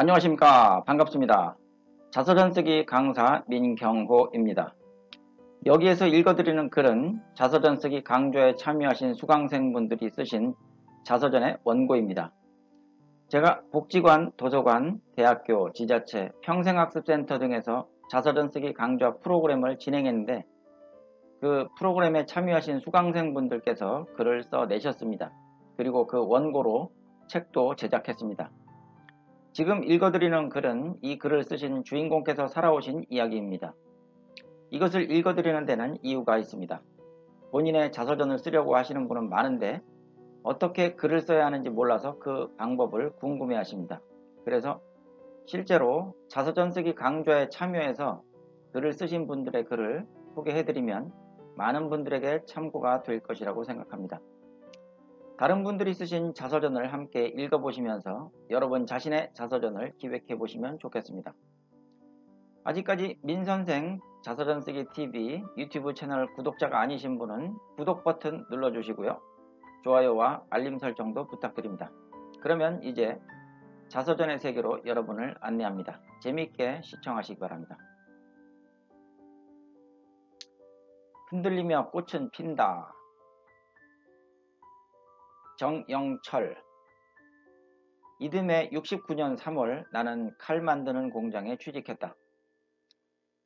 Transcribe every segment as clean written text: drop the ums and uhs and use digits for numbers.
안녕하십니까. 반갑습니다. 자서전 쓰기 강사 민경호입니다. 여기에서 읽어드리는 글은 자서전 쓰기 강좌에 참여하신 수강생분들이 쓰신 자서전의 원고입니다. 제가 복지관, 도서관, 대학교, 지자체, 평생학습센터 등에서 자서전 쓰기 강좌 프로그램을 진행했는데 그 프로그램에 참여하신 수강생분들께서 글을 써내셨습니다. 그리고 그 원고로 책도 제작했습니다. 지금 읽어드리는 글은 이 글을 쓰신 주인공께서 살아오신 이야기입니다. 이것을 읽어드리는 데는 이유가 있습니다. 본인의 자서전을 쓰려고 하시는 분은 많은데 어떻게 글을 써야 하는지 몰라서 그 방법을 궁금해 하십니다. 그래서 실제로 자서전 쓰기 강좌에 참여해서 글을 쓰신 분들의 글을 소개해드리면 많은 분들에게 참고가 될 것이라고 생각합니다. 다른 분들이 쓰신 자서전을 함께 읽어보시면서 여러분 자신의 자서전을 기획해 보시면 좋겠습니다. 아직까지 민선생 자서전 쓰기 TV 유튜브 채널 구독자가 아니신 분은 구독 버튼 눌러주시고요. 좋아요와 알림 설정도 부탁드립니다. 그러면 이제 자서전의 세계로 여러분을 안내합니다. 재미있게 시청하시기 바랍니다. 흔들리며 꽃은 핀다. 정영철. 이듬해 69년 3월 나는 칼 만드는 공장에 취직했다.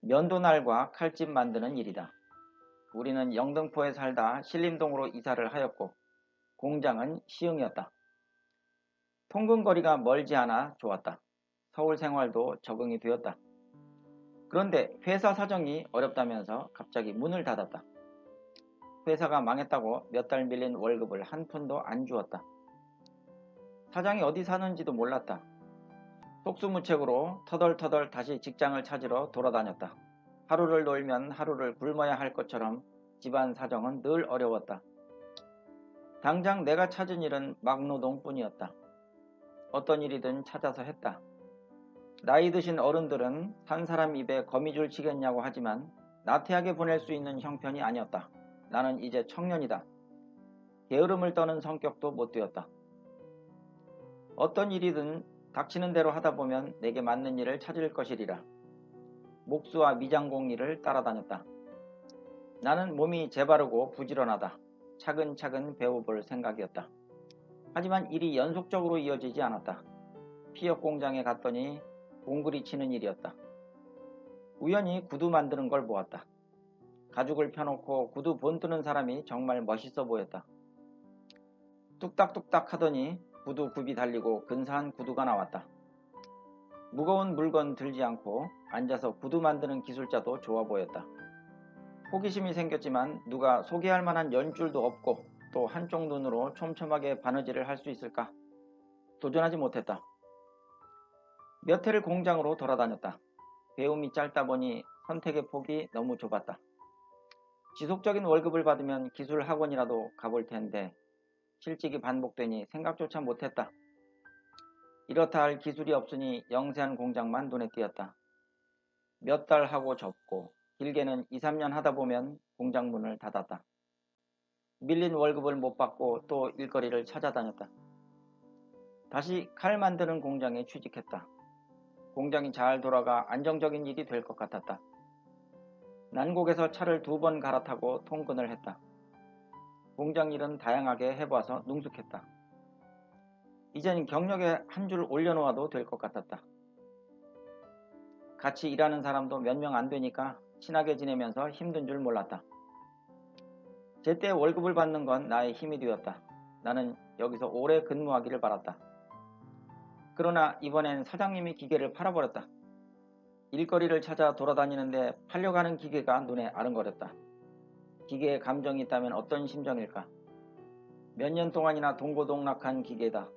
면도날과 칼집 만드는 일이다. 우리는 영등포에 살다 신림동으로 이사를 하였고 공장은 시흥이었다. 통근거리가 멀지 않아 좋았다. 서울 생활도 적응이 되었다. 그런데 회사 사정이 어렵다면서 갑자기 문을 닫았다. 회사가 망했다고 몇 달 밀린 월급을 한 푼도 안 주었다. 사장이 어디 사는지도 몰랐다. 속수무책으로 터덜터덜 다시 직장을 찾으러 돌아다녔다. 하루를 놀면 하루를 굶어야 할 것처럼 집안 사정은 늘 어려웠다. 당장 내가 찾은 일은 막노동뿐이었다. 어떤 일이든 찾아서 했다. 나이 드신 어른들은 산 사람 입에 거미줄 치겠냐고 하지만 나태하게 보낼 수 있는 형편이 아니었다. 나는 이제 청년이다. 게으름을 떠는 성격도 못 되었다. 어떤 일이든 닥치는 대로 하다 보면 내게 맞는 일을 찾을 것이리라. 목수와 미장공 일을 따라다녔다. 나는 몸이 재바르고 부지런하다. 차근차근 배워볼 생각이었다. 하지만 일이 연속적으로 이어지지 않았다. 피혁 공장에 갔더니 공구리 치는 일이었다. 우연히 구두 만드는 걸 보았다. 가죽을 펴놓고 구두 본뜨는 사람이 정말 멋있어 보였다. 뚝딱뚝딱 하더니 구두 굽이 달리고 근사한 구두가 나왔다. 무거운 물건 들지 않고 앉아서 구두 만드는 기술자도 좋아 보였다. 호기심이 생겼지만 누가 소개할 만한 연줄도 없고 또 한쪽 눈으로 촘촘하게 바느질을 할 수 있을까? 도전하지 못했다. 몇 해를 공장으로 돌아다녔다. 배움이 짧다 보니 선택의 폭이 너무 좁았다. 지속적인 월급을 받으면 기술 학원이라도 가볼 텐데 실직이 반복되니 생각조차 못했다. 이렇다 할 기술이 없으니 영세한 공장만 눈에 띄었다. 몇 달 하고 접고 길게는 2, 3년 하다 보면 공장 문을 닫았다. 밀린 월급을 못 받고 또 일거리를 찾아다녔다. 다시 칼 만드는 공장에 취직했다. 공장이 잘 돌아가 안정적인 일이 될 것 같았다. 난곡에서 차를 2번 갈아타고 통근을 했다. 공장 일은 다양하게 해봐서 능숙했다. 이젠 경력에 한 줄 올려놓아도 될 것 같았다. 같이 일하는 사람도 몇 명 안 되니까 친하게 지내면서 힘든 줄 몰랐다. 제때 월급을 받는 건 나의 힘이 되었다. 나는 여기서 오래 근무하기를 바랐다. 그러나 이번엔 사장님이 기계를 팔아버렸다. 일거리를 찾아 돌아다니는데 팔려가는 기계가 눈에 아른거렸다. 기계에 감정이 있다면 어떤 심정일까? 몇 년 동안이나 동고동락한 기계다.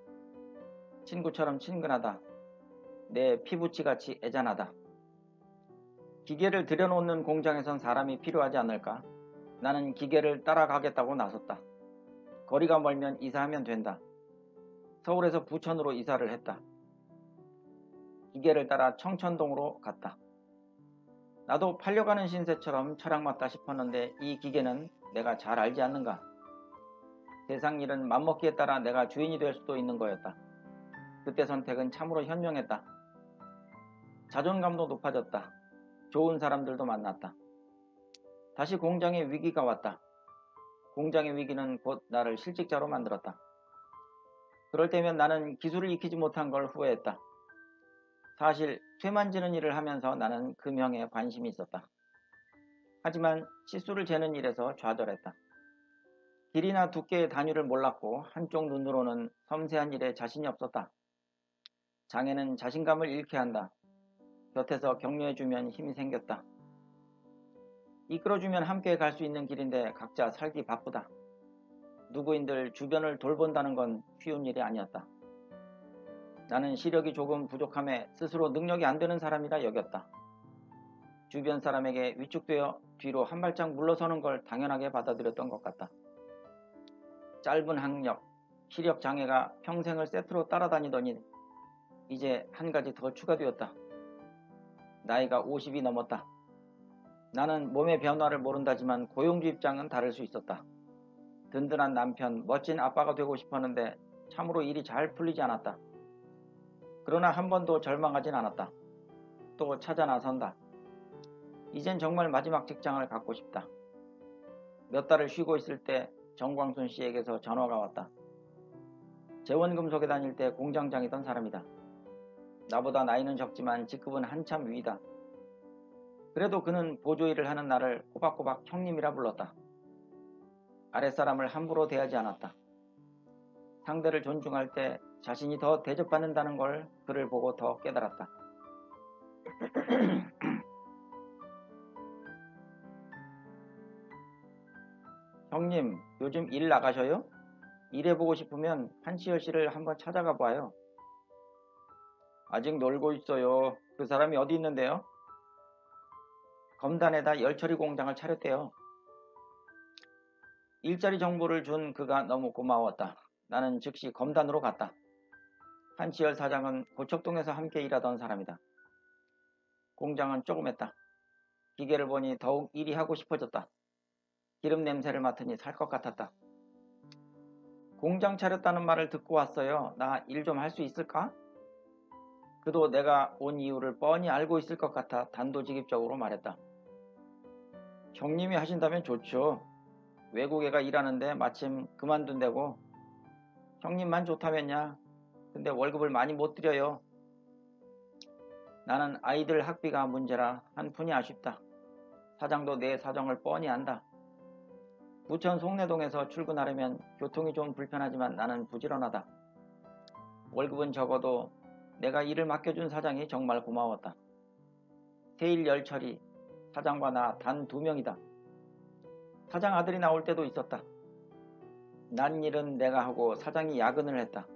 친구처럼 친근하다. 내 피부치같이 애잔하다. 기계를 들여놓는 공장에선 사람이 필요하지 않을까? 나는 기계를 따라가겠다고 나섰다. 거리가 멀면 이사하면 된다. 서울에서 부천으로 이사를 했다. 기계를 따라 청천동으로 갔다. 나도 팔려가는 신세처럼 철학맞다 싶었는데 이 기계는 내가 잘 알지 않는가? 세상 일은 맘먹기에 따라 내가 주인이 될 수도 있는 거였다. 그때 선택은 참으로 현명했다. 자존감도 높아졌다. 좋은 사람들도 만났다. 다시 공장에 위기가 왔다. 공장의 위기는 곧 나를 실직자로 만들었다. 그럴 때면 나는 기술을 익히지 못한 걸 후회했다. 사실 쇠만지는 일을 하면서 나는 금형에 관심이 있었다. 하지만 치수를 재는 일에서 좌절했다. 길이나 두께의 단위를 몰랐고 한쪽 눈으로는 섬세한 일에 자신이 없었다. 장애는 자신감을 잃게 한다. 곁에서 격려해주면 힘이 생겼다. 이끌어주면 함께 갈 수 있는 길인데 각자 살기 바쁘다. 누구인들 주변을 돌본다는 건 쉬운 일이 아니었다. 나는 시력이 조금 부족함에 스스로 능력이 안 되는 사람이라 여겼다. 주변 사람에게 위축되어 뒤로 한 발짝 물러서는 걸 당연하게 받아들였던 것 같다. 짧은 학력, 시력 장애가 평생을 세트로 따라다니더니 이제 한 가지 더 추가되었다. 나이가 50이 넘었다. 나는 몸의 변화를 모른다지만 고용주 입장은 다를 수 있었다. 든든한 남편, 멋진 아빠가 되고 싶었는데 참으로 일이 잘 풀리지 않았다. 그러나 한 번도 절망하진 않았다. 또 찾아 나선다. 이젠 정말 마지막 직장을 갖고 싶다. 몇 달을 쉬고 있을 때 정광순 씨에게서 전화가 왔다. 재원금속에 다닐 때 공장장이던 사람이다. 나보다 나이는 적지만 직급은 한참 위다. 그래도 그는 보조일을 하는 나를 꼬박꼬박 형님이라 불렀다. 아랫사람을 함부로 대하지 않았다. 상대를 존중할 때 자신이 더 대접받는다는 걸 그를 보고 더 깨달았다. 형님, 요즘 일 나가셔요? 일해보고 싶으면 한시열 씨를 한번 찾아가 봐요. 아직 놀고 있어요. 그 사람이 어디 있는데요? 검단에다 열처리 공장을 차렸대요. 일자리 정보를 준 그가 너무 고마웠다. 나는 즉시 검단으로 갔다. 한시열 사장은 고척동에서 함께 일하던 사람이다. 공장은 조그맸다. 기계를 보니 더욱 일이 하고 싶어졌다. 기름 냄새를 맡으니 살 것 같았다. 공장 차렸다는 말을 듣고 왔어요. 나 일 좀 할 수 있을까? 그도 내가 온 이유를 뻔히 알고 있을 것 같아 단도직입적으로 말했다. 형님이 하신다면 좋죠. 외국애가 일하는데 마침 그만둔다고. 형님만 좋다면야. 근데 월급을 많이 못 드려요. 나는 아이들 학비가 문제라 한푼이 아쉽다. 사장도 내 사정을 뻔히 안다. 부천 송내동에서 출근하려면 교통이 좀 불편하지만 나는 부지런하다. 월급은 적어도 내가 일을 맡겨준 사장이 정말 고마웠다. 세일 열처리, 사장과 나 단 2명이다. 사장 아들이 나올 때도 있었다. 난 일은 내가 하고 사장이 야근을 했다.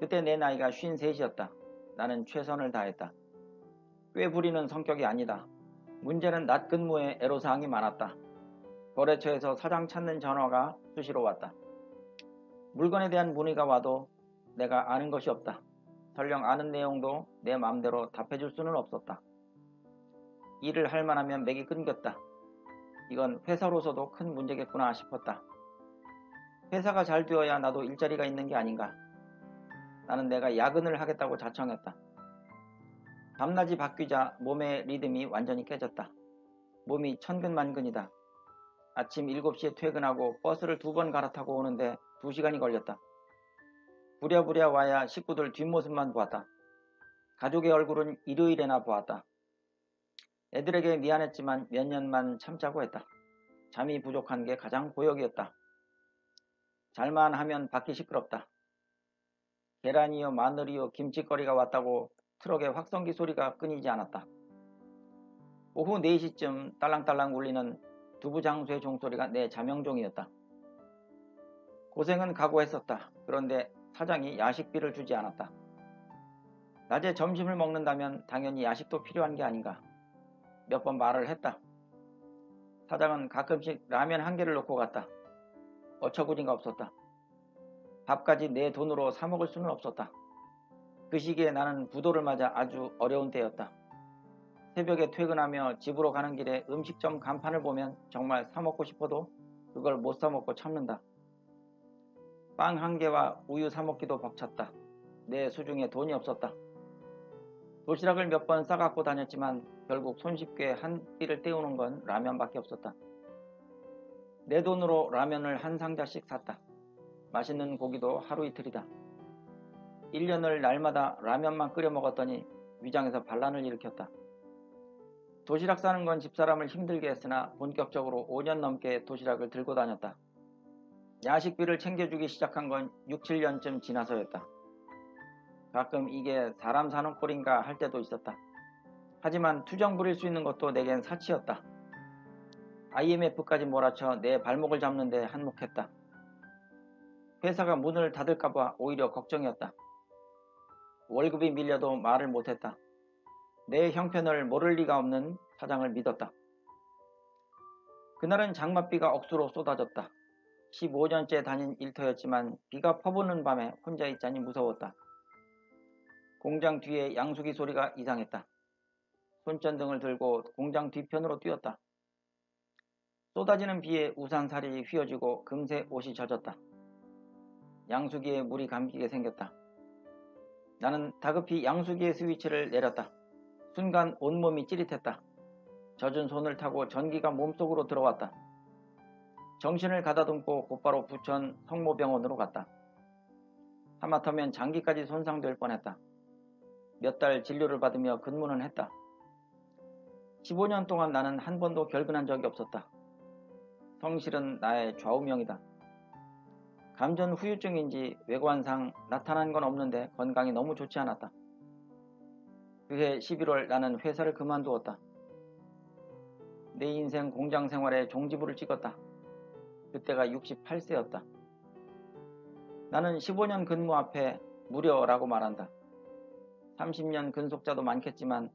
그때 내 나이가 53이었다. 나는 최선을 다했다. 꽤 부리는 성격이 아니다. 문제는 낮 근무에 애로사항이 많았다. 거래처에서 사장 찾는 전화가 수시로 왔다. 물건에 대한 문의가 와도 내가 아는 것이 없다. 설령 아는 내용도 내 마음대로 답해줄 수는 없었다. 일을 할 만하면 맥이 끊겼다. 이건 회사로서도 큰 문제겠구나 싶었다. 회사가 잘 되어야 나도 일자리가 있는 게 아닌가. 나는 내가 야근을 하겠다고 자청했다. 밤낮이 바뀌자 몸의 리듬이 완전히 깨졌다. 몸이 천근만근이다. 아침 7시에 퇴근하고 버스를 2번 갈아타고 오는데 2시간이 걸렸다. 부랴부랴 와야 식구들 뒷모습만 보았다. 가족의 얼굴은 일요일에나 보았다. 애들에게 미안했지만 몇 년만 참자고 했다. 잠이 부족한 게 가장 고역이었다. 잘만 하면 밖이 시끄럽다. 계란이요 마늘이요 김치거리가 왔다고 트럭의 확성기 소리가 끊이지 않았다. 오후 4시쯤 딸랑딸랑 울리는 두부장수의 종소리가 내 자명종이었다. 고생은 각오했었다. 그런데 사장이 야식비를 주지 않았다. 낮에 점심을 먹는다면 당연히 야식도 필요한 게 아닌가. 몇 번 말을 했다. 사장은 가끔씩 라면 한 개를 놓고 갔다. 어처구니가 없었다. 밥까지 내 돈으로 사 먹을 수는 없었다. 그 시기에 나는 부도를 맞아 아주 어려운 때였다. 새벽에 퇴근하며 집으로 가는 길에 음식점 간판을 보면 정말 사 먹고 싶어도 그걸 못 사 먹고 참는다. 빵 한 개와 우유 사 먹기도 벅찼다. 내 수중에 돈이 없었다. 도시락을 몇 번 싸갖고 다녔지만 결국 손쉽게 한 끼를 때우는 건 라면밖에 없었다. 내 돈으로 라면을 한 상자씩 샀다. 맛있는 고기도 하루 이틀이다. 1년을 날마다 라면만 끓여 먹었더니 위장에서 반란을 일으켰다. 도시락 싸는 건 집사람을 힘들게 했으나 본격적으로 5년 넘게 도시락을 들고 다녔다. 야식비를 챙겨주기 시작한 건 6, 7년쯤 지나서였다. 가끔 이게 사람 사는 꼴인가 할 때도 있었다. 하지만 투정 부릴 수 있는 것도 내겐 사치였다. IMF까지 몰아쳐 내 발목을 잡는데 한몫했다. 회사가 문을 닫을까봐 오히려 걱정이었다. 월급이 밀려도 말을 못했다. 내 형편을 모를 리가 없는 사장을 믿었다. 그날은 장맛비가 억수로 쏟아졌다. 15년째 다닌 일터였지만 비가 퍼부는 밤에 혼자 있자니 무서웠다. 공장 뒤에 양수기 소리가 이상했다. 손전등을 들고 공장 뒤편으로 뛰었다. 쏟아지는 비에 우산살이 휘어지고 금세 옷이 젖었다. 양수기에 물이 감기게 생겼다. 나는 다급히 양수기의 스위치를 내렸다. 순간 온몸이 찌릿했다. 젖은 손을 타고 전기가 몸속으로 들어왔다. 정신을 가다듬고 곧바로 부천 성모병원으로 갔다. 하마터면 장기까지 손상될 뻔했다. 몇 달 진료를 받으며 근무는 했다. 15년 동안 나는 한 번도 결근한 적이 없었다. 성실은 나의 좌우명이다. 감전 후유증인지 외관상 나타난 건 없는데 건강이 너무 좋지 않았다. 그해 11월 나는 회사를 그만두었다. 내 인생 공장 생활에 종지부를 찍었다. 그때가 68세였다. 나는 15년 근무 앞에 무료라고 말한다. 30년 근속자도 많겠지만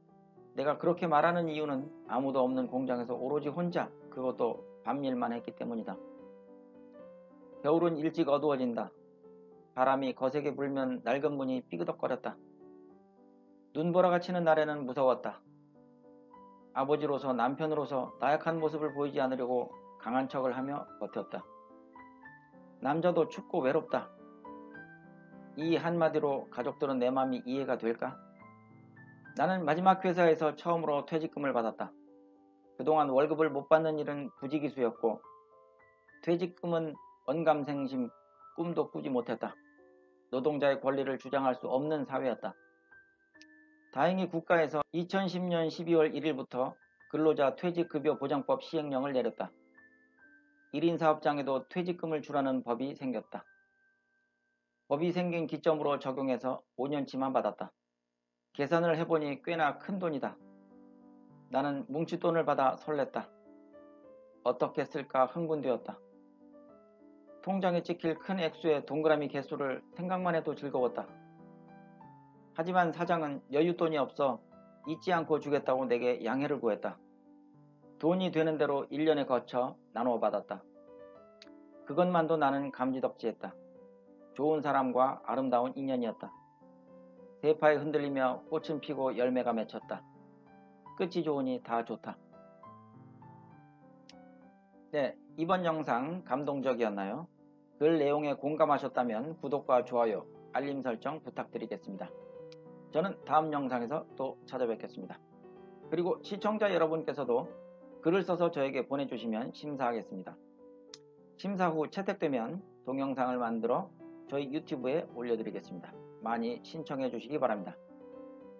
내가 그렇게 말하는 이유는 아무도 없는 공장에서 오로지 혼자, 그것도 밤일만 했기 때문이다. 겨울은 일찍 어두워진다. 바람이 거세게 불면 낡은 문이 삐그덕거렸다. 눈보라가 치는 날에는 무서웠다. 아버지로서 남편으로서 나약한 모습을 보이지 않으려고 강한 척을 하며 버텼다. 남자도 춥고 외롭다. 이 한마디로 가족들은 내 맘이 이해가 될까? 나는 마지막 회사에서 처음으로 퇴직금을 받았다. 그동안 월급을 못 받는 일은 부지기수였고 퇴직금은 언감생심 꿈도 꾸지 못했다. 노동자의 권리를 주장할 수 없는 사회였다. 다행히 국가에서 2010년 12월 1일부터 근로자 퇴직급여 보장법 시행령을 내렸다. 1인 사업장에도 퇴직금을 주라는 법이 생겼다. 법이 생긴 기점으로 적용해서 5년치만 받았다. 계산을 해보니 꽤나 큰 돈이다. 나는 뭉칫돈을 받아 설렜다. 어떻게 쓸까 흥분되었다. 통장에 찍힐 큰 액수의 동그라미 개수를 생각만 해도 즐거웠다. 하지만 사장은 여윳돈이 없어 잊지 않고 주겠다고 내게 양해를 구했다. 돈이 되는 대로 1년에 거쳐 나누어 받았다. 그것만도 나는 감지덕지했다. 좋은 사람과 아름다운 인연이었다. 대파에 흔들리며 꽃은 피고 열매가 맺혔다. 끝이 좋으니 다 좋다. 네, 이번 영상 감동적이었나요? 글 내용에 공감하셨다면 구독과 좋아요, 알림 설정 부탁드리겠습니다. 저는 다음 영상에서 또 찾아뵙겠습니다. 그리고 시청자 여러분께서도 글을 써서 저에게 보내주시면 심사하겠습니다. 심사 후 채택되면 동영상을 만들어 저희 유튜브에 올려드리겠습니다. 많이 신청해 주시기 바랍니다.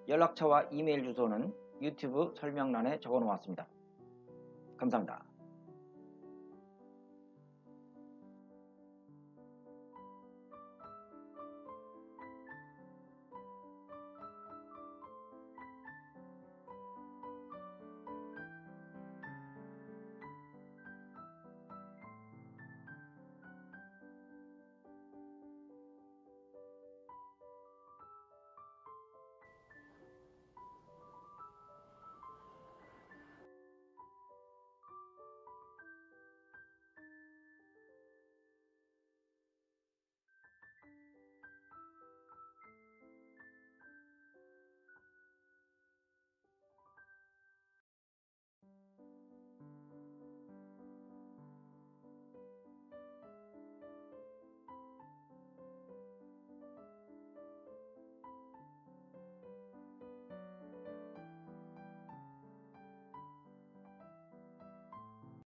연락처와 이메일 주소는 유튜브 설명란에 적어 놓았습니다. 감사합니다.